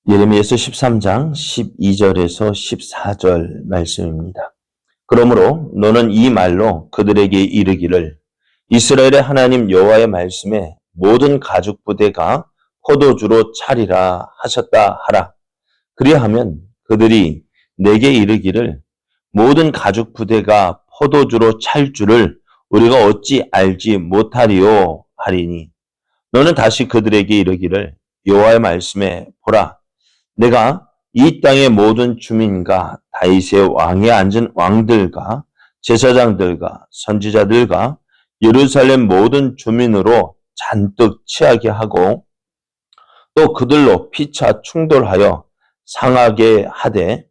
예레미야서 13장 12절에서 14절 말씀입니다. 그러므로 너는 이 말로 그들에게 이르기를 이스라엘의 하나님 여호와의 말씀에 모든 가죽 부대가 포도주로 차리라 하셨다 하라. 그리하면 그들이 내게 이르기를 모든 가죽 부대가 포도주로 찰 줄을 우리가 어찌 알지 못하리요 하리니 너는 다시 그들에게 이르기를 여호와의 말씀에 보라 내가 이 땅의 모든 주민과 다윗의 왕에 앉은 왕들과 제사장들과 선지자들과 예루살렘 모든 주민으로 잔뜩 취하게 하고 또 그들로 피차 충돌하여 상하게 하되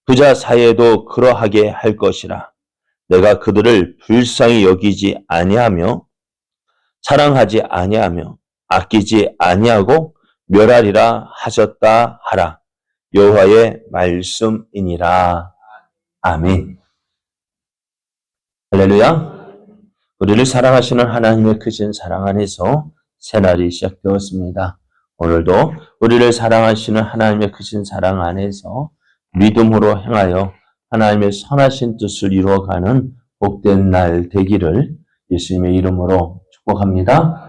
그자 사이에도 그러하게 할 것이라. 내가 그들을 불쌍히 여기지 아니하며 사랑하지 아니하며 아끼지 아니하고 멸하리라 하셨다 하라. 여호와의 말씀이니라. 아멘. 할렐루야. 우리를 사랑하시는 하나님의 크신 사랑 안에서 새날이 시작되었습니다. 오늘도 우리를 사랑하시는 하나님의 크신 사랑 안에서 믿음으로 행하여 하나님의 선하신 뜻을 이루어가는 복된 날 되기를 예수님의 이름으로 축복합니다.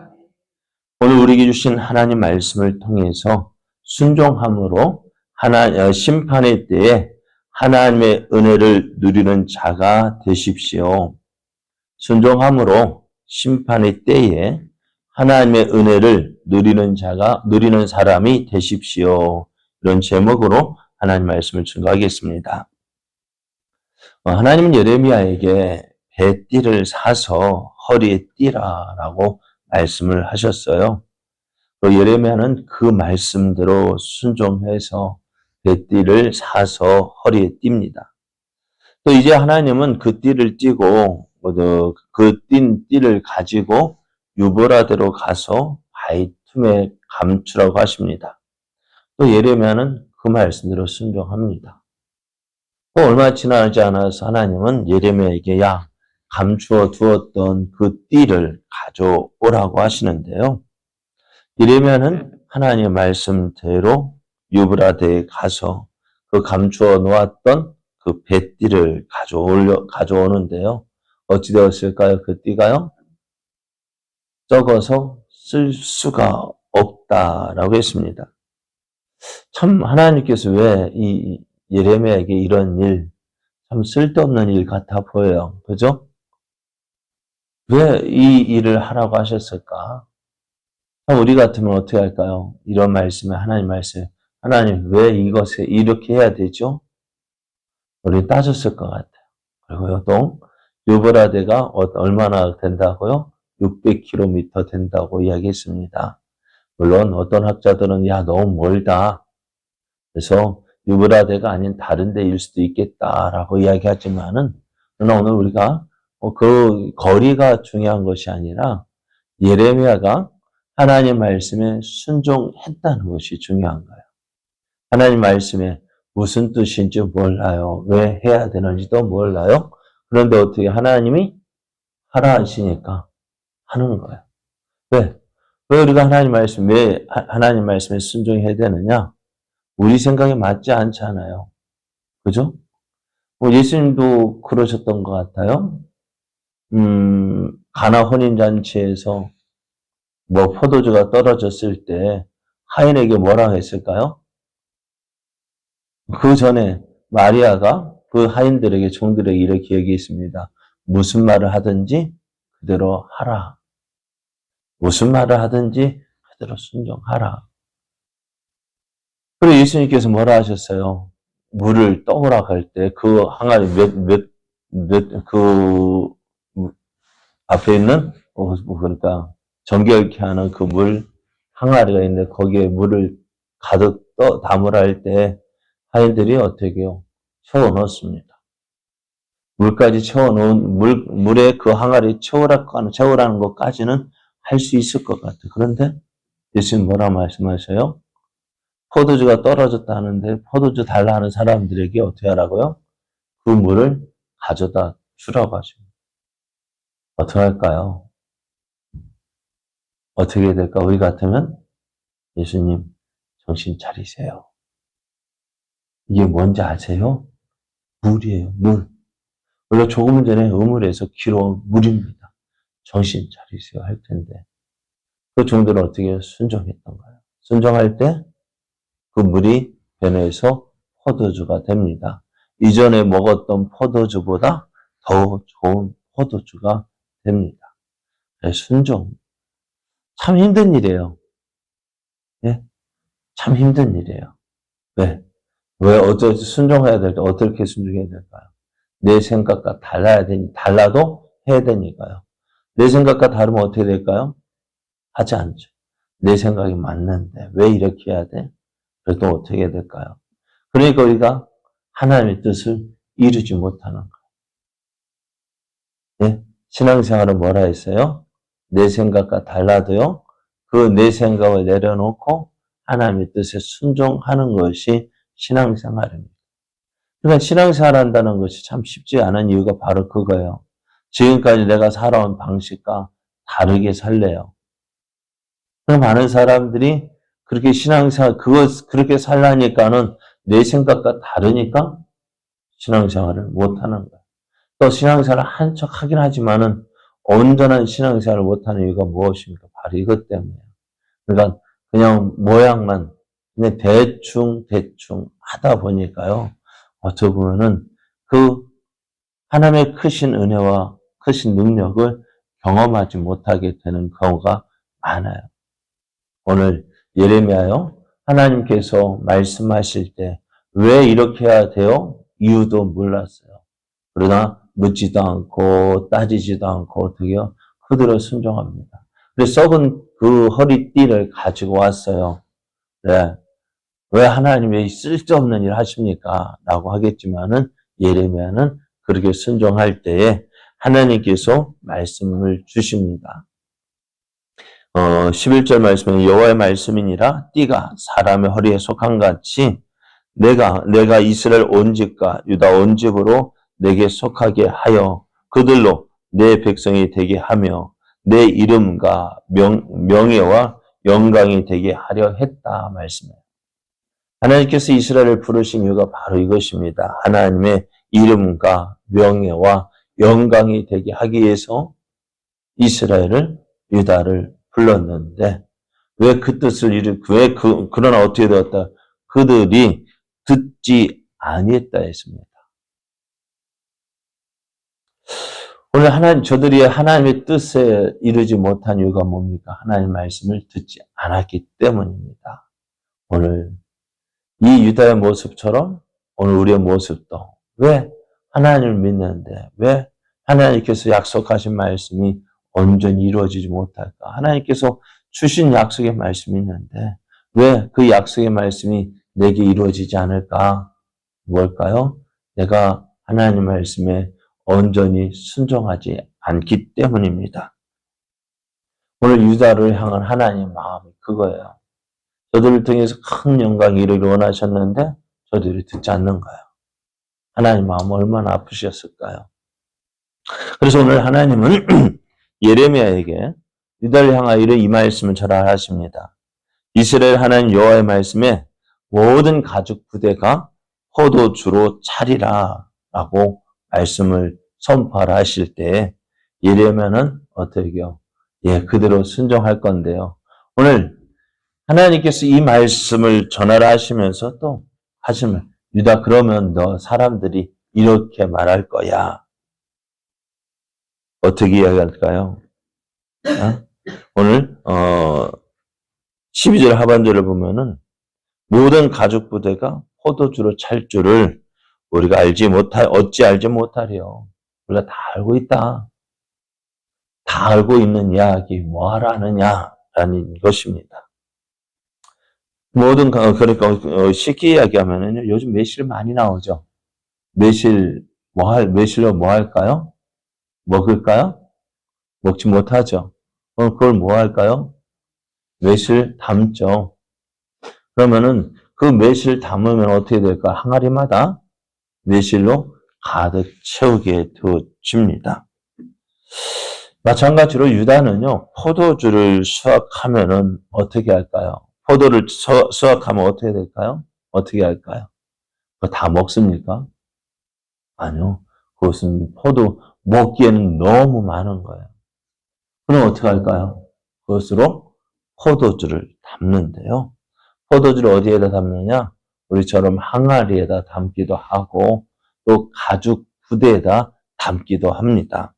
오늘 우리에게 주신 하나님 말씀을 통해서 순종함으로 심판의 때에 하나님의 은혜를 누리는 자가 되십시오. 순종함으로 심판의 때에 하나님의 은혜를 누리는 사람이 되십시오. 이런 제목으로 하나님 말씀을 증거하겠습니다. 하나님은 예레미야에게 배띠를 사서 허리에 띠라라고 말씀을 하셨어요. 예레미야는 그 말씀대로 순종해서 배띠를 사서 허리에 띱니다. 또 이제 하나님은 그 띠를 띠고 그 띈 띠를 가지고 유보라데로 가서 바위 틈에 감추라고 하십니다. 또 예레미야는 그 말씀대로 순종합니다. 또 얼마 지나지 않아서 하나님은 예레미야에게 감추어 두었던 그 띠를 가져오라고 하시는데요. 예레미야는 하나님의 말씀대로 유브라데에 가서 그 감추어 놓았던 그 배띠를 가져오는데요. 어찌 되었을까요? 그 띠가요? 썩어서 쓸 수가 없다라고 했습니다. 참 하나님께서 왜 이 예레미야에게 이런 일, 참 쓸데없는 일 같아 보여요. 그죠? 왜 이 일을 하라고 하셨을까? 우리 같으면 어떻게 할까요? 이런 말씀에 하나님 말씀, 하나님 왜 이것을 이렇게 해야 되죠? 우리 따졌을 것 같아요. 그리고요, 또 유브라데가 얼마나 된다고요? 600km 된다고 이야기했습니다. 물론 어떤 학자들은 너무 멀다. 그래서 유브라데가 아닌 다른 데일 수도 있겠다라고 이야기하지만은 그러나 오늘 우리가 그 거리가 중요한 것이 아니라 예레미야가 하나님 말씀에 순종했다는 것이 중요한 거예요. 하나님 말씀에 무슨 뜻인지 몰라요. 왜 해야 되는지도 몰라요. 그런데 어떻게 하나님이 하라 하시니까 하는 거예요. 왜 우리가 왜 하나님 말씀에 순종해야 되느냐? 우리 생각에 맞지 않잖아요. 그죠? 예수님도 그러셨던 것 같아요. 가나 혼인잔치에서 포도주가 떨어졌을 때 하인에게 뭐라고 했을까요? 그 전에 마리아가 그 하인들에게 종들에게 이렇게 얘기했습니다. 무슨 말을 하든지 그대로 하라. 무슨 말을 하든지 그대로 순종하라. 그리고 예수님께서 뭐라 하셨어요? 물을 떠오라 할 때 그 항아리 그 앞에 있는 그러니까 정결케 하는 그 물 항아리가 있는데 거기에 물을 가득 담으라 할 때 하인들이 어떻게 해요? 채워 넣었습니다. 물까지 채워놓은 물에 그 항아리 채우라는 것까지는 할 수 있을 것 같아요. 그런데 예수님 뭐라 말씀하셔요? 포도주가 떨어졌다 하는데 포도주 달라 하는 사람들에게 어떻게 하라고요? 그 물을 가져다 주라고 하십니다. 어떻게 할까요? 어떻게 될까? 우리 같으면 예수님 정신 차리세요. 이게 뭔지 아세요? 물이에요, 물. 원래 조금 전에 음물에서 길어온 물입니다. 정신 차리세요 할 텐데 그 종들은 어떻게 순종했던가요? 순종할 때 그 물이 변해서 포도주가 됩니다. 이전에 먹었던 포도주보다 더 좋은 포도주가 됩니다. 순종. 참 힘든 일이에요. 예? 참 힘든 일이에요. 왜? 순종해야 될 때 어떻게 순종해야 될까요? 내 생각과 달라도 해야 되니까요. 내 생각과 다르면 어떻게 될까요? 하지 않죠. 내 생각이 맞는데 왜 이렇게 해야 돼? 그래도 어떻게 해야 될까요? 그러니까 우리가 하나님의 뜻을 이루지 못하는 거예요. 예? 신앙생활은 뭐라 했어요? 내 생각과 달라도요. 그 내 생각을 내려놓고 하나님의 뜻에 순종하는 것이 신앙생활입니다. 그러니까 신앙생활 한다는 것이 참 쉽지 않은 이유가 바로 그거예요. 지금까지 내가 살아온 방식과 다르게 살래요. 많은 사람들이 그렇게 신앙생활, 그렇게 살라니까는 내 생각과 다르니까 신앙생활을 못하는 거예요. 또 신앙생활을 한 척 하긴 하지만은 온전한 신앙생활을 못하는 이유가 무엇입니까? 바로 이것 때문이에요. 그러니까 그냥 모양만 그냥 대충 하다 보니까요. 어떻게 보면은 그 하나님의 크신 은혜와 크신 능력을 경험하지 못하게 되는 경우가 많아요. 오늘 예레미야요. 하나님께서 말씀하실 때 왜 이렇게 해야 돼요? 이유도 몰랐어요. 그러나 묻지도 않고 따지지도 않고 어떻게요? 그대로 순종합니다. 그래서 썩은 그 허리띠를 가지고 왔어요. 네. 왜 하나님 왜 쓸데없는 일 하십니까? 라고 하겠지만은 예레미야는 그렇게 순종할 때에 하나님께서 말씀을 주십니다. 11절 말씀은 여호와의 말씀이니라 띠가 사람의 허리에 속한 같이 내가 이스라엘 온 집과 유다 온 집으로 내게 속하게 하여 그들로 내 백성이 되게 하며 내 이름과 명예와 영광이 되게 하려 했다 말씀이에요. 하나님께서 이스라엘을 부르신 이유가 바로 이것입니다. 하나님의 이름과 명예와 영광이 되게 하기 위해서 이스라엘을 유다를 불렀는데 왜 그 뜻을 그러나 어떻게 되었다? 그들이 듣지 아니했다 했습니다. 오늘 저들이 하나님의 뜻에 이르지 못한 이유가 뭡니까? 하나님의 말씀을 듣지 않았기 때문입니다. 오늘 이 유다의 모습처럼 오늘 우리의 모습도 왜 하나님을 믿는데 왜 하나님께서 약속하신 말씀이 온전히 이루어지지 못할까? 하나님께서 주신 약속의 말씀이 있는데 왜 그 약속의 말씀이 내게 이루어지지 않을까? 뭘까요? 내가 하나님 말씀에 온전히 순종하지 않기 때문입니다. 오늘 유다를 향한 하나님의 마음이 그거예요. 저들을 통해서 큰 영광이 이르기를 원하셨는데 저들이 듣지 않는 거예요. 하나님 마음 얼마나 아프셨을까요? 그래서 오늘 하나님은 예레미야에게 유다를 향하여 이 말씀을 전하십니다. 이스라엘 하나님 여호와의 말씀에 모든 가죽 부대가 포도주로 차리라 라고 말씀을 선포하라 하실 때 예레미야는 어떻게 해요? 예, 그대로 순종할 건데요. 오늘 하나님께서 이 말씀을 전하라 하시면서 또 하시면 유다 그러면 너 사람들이 이렇게 말할 거야. 어떻게 이야기할까요? 오늘 12절 하반절을 보면은 모든 가죽 부대가 포도주로 찰 줄을 우리가 어찌 알지 못하리요. 우리가 다 알고 있다. 다 알고 있는 이야기 뭐하라 하느냐라는 것입니다. 그러니까 쉽게 이야기하면은요. 요즘 매실 많이 나오죠. 매실로 뭐 할까요? 먹을까요? 먹지 못하죠. 그걸 뭐 할까요? 매실 담죠. 그러면은 그 매실 담으면 어떻게 될까? 항아리마다 매실로 가득 채우게 되어집니다. 마찬가지로 유다는요, 포도주를 수확하면은 어떻게 할까요? 포도를 수확하면 어떻게 될까요? 어떻게 할까요? 그거 다 먹습니까? 아니요. 그것은 포도 먹기에는 너무 많은 거예요. 그럼 어떻게 할까요? 그것으로 포도주를 담는데요. 포도주를 어디에다 담느냐? 우리처럼 항아리에다 담기도 하고 또 가죽 부대에다 담기도 합니다.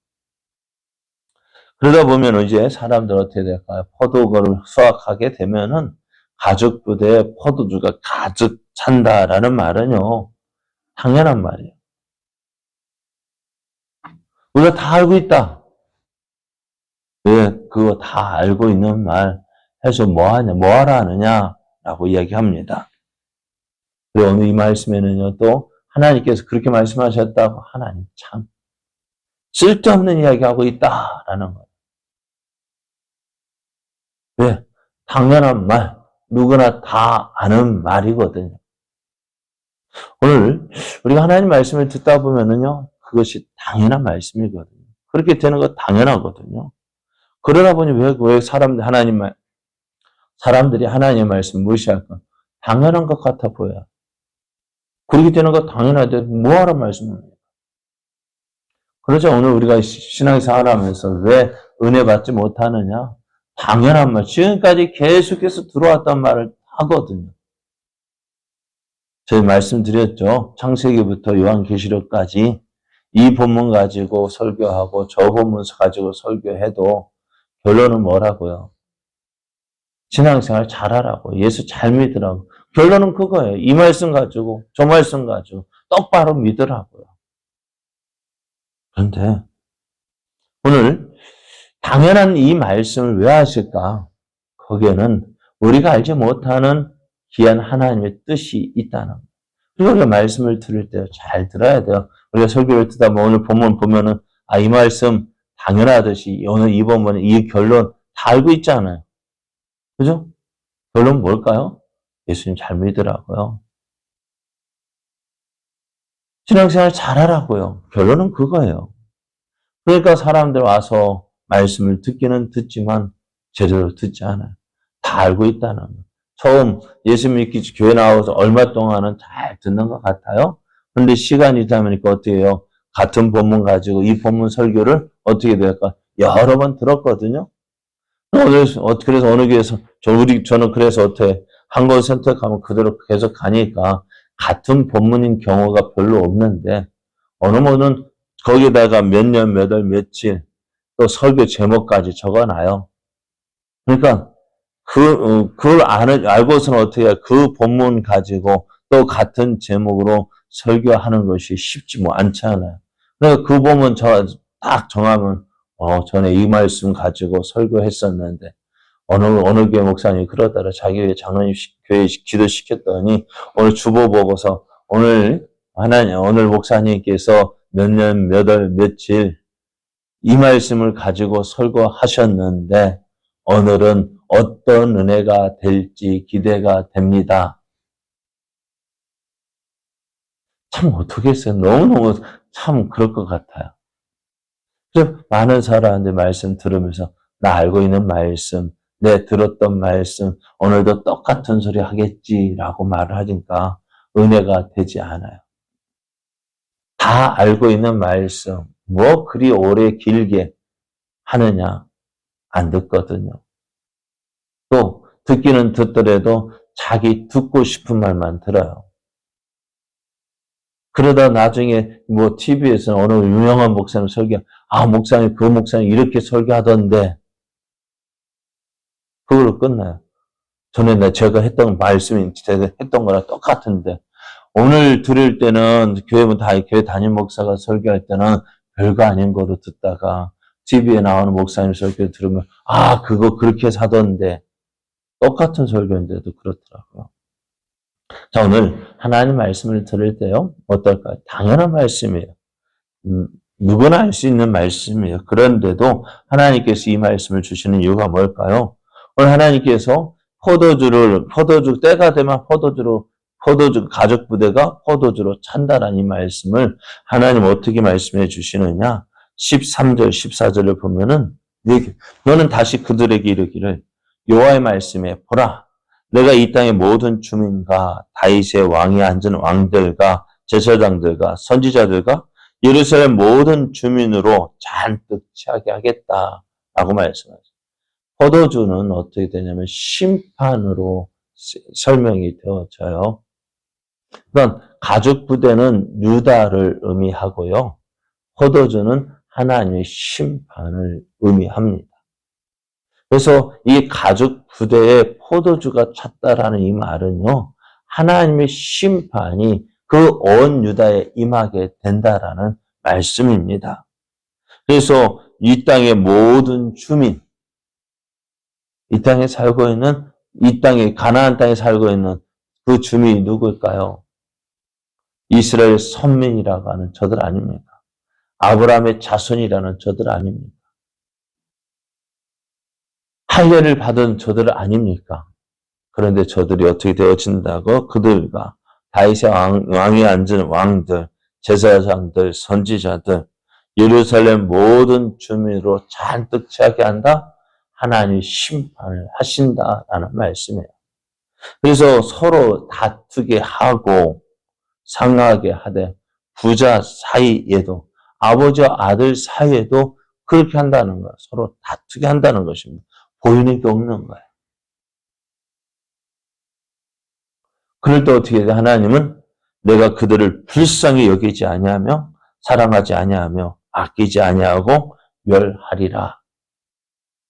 그러다 보면 이제 사람들 어떻게 될까요? 포도를 수확하게 되면은 가죽 부대에 포도주가 가득 찬다라는 말은요. 당연한 말이에요. 우리가 다 알고 있다. 왜 그거 다 알고 있는 말 해서 뭐하냐, 뭐하라 하느냐라고 이야기합니다. 그리고 오늘 이 말씀에는요, 또 하나님께서 그렇게 말씀하셨다고 하나님 참 쓸데없는 이야기하고 있다라는 거예요. 왜? 당연한 말, 누구나 다 아는 말이거든요. 오늘 우리가 하나님 말씀을 듣다 보면은요, 그것이 당연한 말씀이거든요. 그렇게 되는 거 당연하거든요. 그러다 보니 왜 사람들이 하나님의 말씀 무시할까? 당연한 것 같아 보여요. 그렇게 되는 거 당연한데 뭐하러 말씀합니까? 그러자 오늘 우리가 신앙생활 하면서 왜 은혜 받지 못하느냐? 당연한 말, 지금까지 계속해서 들어왔던 말을 하거든요. 저희 말씀드렸죠. 창세기부터 요한계시록까지 이 본문 가지고 설교하고 저 본문 가지고 설교해도 결론은 뭐라고요? 신앙생활 잘하라고. 예수 잘 믿으라고. 결론은 그거예요. 이 말씀 가지고 저 말씀 가지고 똑바로 믿으라고요. 그런데 오늘 당연한 이 말씀을 왜 하실까? 거기에는 우리가 알지 못하는 귀한 하나님의 뜻이 있다는 거예요. 그리고 우리가 말씀을 들을 때 잘 들어야 돼요. 우리가 설교를 듣다 보면 오늘 본문 보면은 이 말씀 당연하듯이 오늘 이 본문은 이 결론 다 알고 있잖아요. 그죠? 결론 뭘까요? 예수님 잘 믿으라고요. 신앙생활 잘하라고요. 결론은 그거예요. 그러니까 사람들 와서 말씀을 듣기는 듣지만 제대로 듣지 않아요. 다 알고 있다는 거예요. 처음 예수 믿기 교회 나와서 얼마 동안은 잘 듣는 것 같아요. 그런데 시간이 지나니까 어떻게 해요? 같은 본문 가지고 이 본문 설교를 어떻게 될까? 여러 번 들었거든요. 그래서 어느 교회에서 저는 그래서 어떻게 한 권 선택하면 그대로 계속 가니까 같은 본문인 경우가 별로 없는데 어느 분은 거기다가 몇 년, 몇 월, 며칠 또 설교 제목까지 적어놔요. 그러니까 그걸 알고서는 어떻게 해요? 그 본문 가지고 또 같은 제목으로 설교하는 것이 쉽지 않잖아요. 그러니까 그 본문 딱 정하면 전에 이 말씀 가지고 설교했었는데 어느 교회 목사님이 그러다가 자기 장로님 교회 기도시켰더니 오늘 주보 보고서 오늘 목사님께서 몇 년, 몇 월, 며칠 이 말씀을 가지고 설교하셨는데 오늘은 어떤 은혜가 될지 기대가 됩니다. 참 어떻게 했어요? 너무너무 참 그럴 것 같아요. 그래서 많은 사람들 말씀 들으면서 나 알고 있는 말씀, 내 들었던 말씀, 오늘도 똑같은 소리 하겠지라고 말을 하니까 은혜가 되지 않아요. 다 알고 있는 말씀, 뭐 그리 오래 길게 하느냐? 안 듣거든요. 또 듣기는 듣더라도 자기 듣고 싶은 말만 들어요. 그러다 나중에 TV에서 어느 유명한 목사님 목사님, 그 목사님 이렇게 설교하던데, 그걸로 끝나요. 전에 제가 했던 말씀이 제가 했던 거랑 똑같은데, 오늘 들을 때는 교회 담임 목사가 설교할 때는 별거 아닌 거로 듣다가, TV에 나오는 목사님 설교 들으면, 그거 그렇게 하던데, 똑같은 설교인데도 그렇더라고요. 자, 오늘 하나님 말씀을 들을 때요, 어떨까요? 당연한 말씀이에요. 누구나 알 수 있는 말씀이에요. 그런데도 하나님께서 이 말씀을 주시는 이유가 뭘까요? 오늘 하나님께서 포도주 때가 되면 포도주 가죽 부대가 포도주로 찬다라는 이 말씀을 하나님 어떻게 말씀해 주시느냐? 13절, 14절을 보면은 너는 다시 그들에게 이르기를 여호와의 말씀에 보라, 내가 이 땅의 모든 주민과 다윗의 왕이 앉은 왕들과 제사장들과 선지자들과 예루살렘 모든 주민으로 잔뜩 취하게 하겠다라고 말씀하셨어요. 포도주는 어떻게 되냐면 심판으로 설명이 되어져요. 그러니까 가죽 부대는 유다를 의미하고요. 포도주는 하나님의 심판을 의미합니다. 그래서 이 가죽 부대에 포도주가 찼다라는 이 말은요, 하나님의 심판이 그 온 유다에 임하게 된다라는 말씀입니다. 그래서 이 땅의 모든 주민, 이 땅에 살고 있는, 이 땅에, 가나안 땅에 살고 있는 그 주민이 누굴까요? 이스라엘 선민이라고 하는 저들 아닙니까? 아브라함의 자손이라는 저들 아닙니까? 할례를 받은 저들 아닙니까? 그런데 저들이 어떻게 되어진다고? 그들과 다윗의 왕이 앉은 왕들, 제사장들, 선지자들, 예루살렘 모든 주민으로 잔뜩 취하게 한다? 하나님이 심판을 하신다라는 말씀이에요. 그래서 서로 다투게 하고 상하게 하되 부자 사이에도 아버지와 아들 사이에도 그렇게 한다는 거예요. 서로 다투게 한다는 것입니다. 보이는 게 없는 거예요. 그럴 때 어떻게 해야 하나님은 내가 그들을 불쌍히 여기지 아니하며 사랑하지 아니하며 아끼지 아니하고 멸하리라.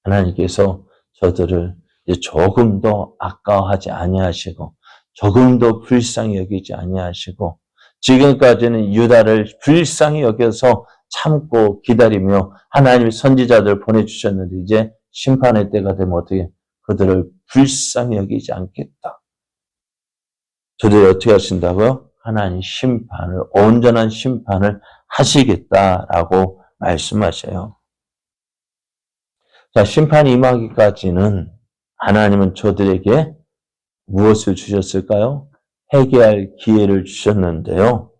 하나님께서 저들을 조금 더 아까워하지 아니하시고 조금 더 불쌍히 여기지 아니하시고 지금까지는 유다를 불쌍히 여겨서 참고 기다리며 하나님의 선지자들 보내주셨는데 이제 심판의 때가 되면 어떻게 그들을 불쌍히 여기지 않겠다. 저들이 어떻게 하신다고요? 하나님 심판을, 온전한 심판을 하시겠다라고 말씀하셔요. 자, 심판이 임하기까지는 하나님은 저들에게 무엇을 주셨을까요? 회개할 기회를 주셨는데요.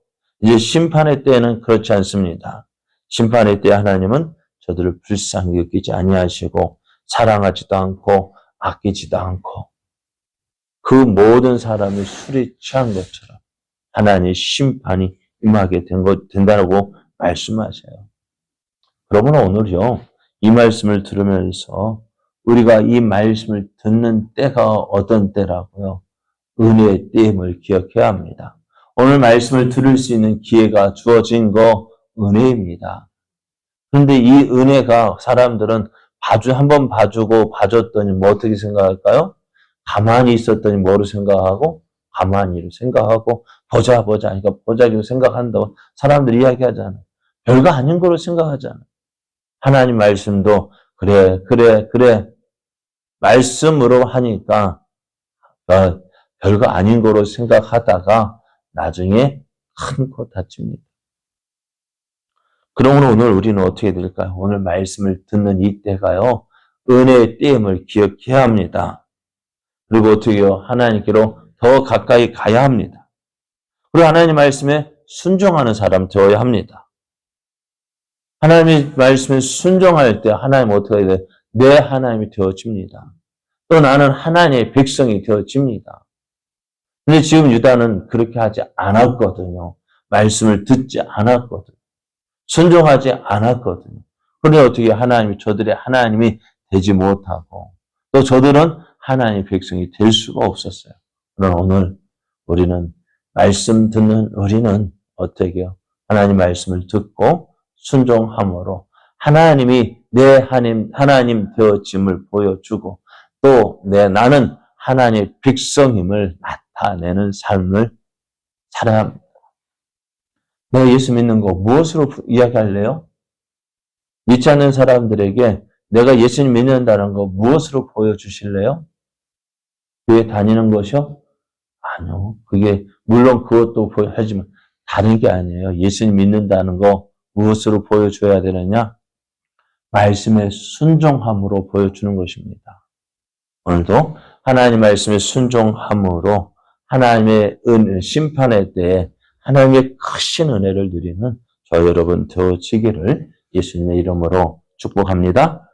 이제 심판의 때는 그렇지 않습니다. 심판의 때 하나님은 저들을 불쌍히 여기지 아니하시고 사랑하지도 않고 아끼지도 않고 그 모든 사람이 술에 취한 것처럼 하나님의 심판이 임하게 된다고 말씀하셔요. 여러분 오늘요 이 말씀을 들으면서 우리가 이 말씀을 듣는 때가 어떤 때라고요? 은혜의 때임을 기억해야 합니다. 오늘 말씀을 들을 수 있는 기회가 주어진 거 은혜입니다. 그런데 이 은혜가 사람들은 한번 봐주고 봐줬더니 뭐 어떻게 생각할까요? 가만히 있었더니 뭐로 생각하고? 가만히로 생각하고 보자 그러니까 보자기로 생각한다고 사람들이 이야기하잖아요. 별거 아닌 거로 생각하잖아요. 하나님 말씀도 그래 말씀으로 하니까 별거 아닌 거로 생각하다가 나중에 큰 코 다칩니다. 그러므로 오늘 우리는 어떻게 될까요? 오늘 말씀을 듣는 이때가요. 은혜의 때임을 기억해야 합니다. 그리고 어떻게 해요? 하나님께로 더 가까이 가야 합니다. 그리고 하나님 말씀에 순종하는 사람 되어야 합니다. 하나님의 말씀에 순종할 때 하나님 어떻게 해야 돼? 내 하나님이 되어집니다. 또 나는 하나님의 백성이 되어집니다. 근데 지금 유다는 그렇게 하지 않았거든요. 말씀을 듣지 않았거든요. 순종하지 않았거든요. 그런데 어떻게 하나님이 저들의 하나님이 되지 못하고 또 저들은 하나님의 백성이 될 수가 없었어요. 그러나 오늘 우리는 말씀 듣는 우리는 어떻게 해요? 하나님 말씀을 듣고 순종함으로 하나님이 내 하나님 되어짐을 보여주고 또 나는 하나님의 백성임을 나타내는 삶을 살아야 합니다. 내가 예수 믿는 거 무엇으로 이야기할래요? 믿지 않는 사람들에게 내가 예수님 믿는다는 거 무엇으로 보여주실래요? 교회 다니는 것이요? 아니요. 그게 물론 그것도 하지만 다른 게 아니에요. 예수님 믿는다는 거 무엇으로 보여줘야 되느냐? 말씀에 순종함으로 보여주는 것입니다. 오늘도 하나님 말씀에 순종함으로 하나님의 심판의 때에 하나님의 크신 은혜를 누리는 저 여러분 되어지기를 예수님의 이름으로 축복합니다.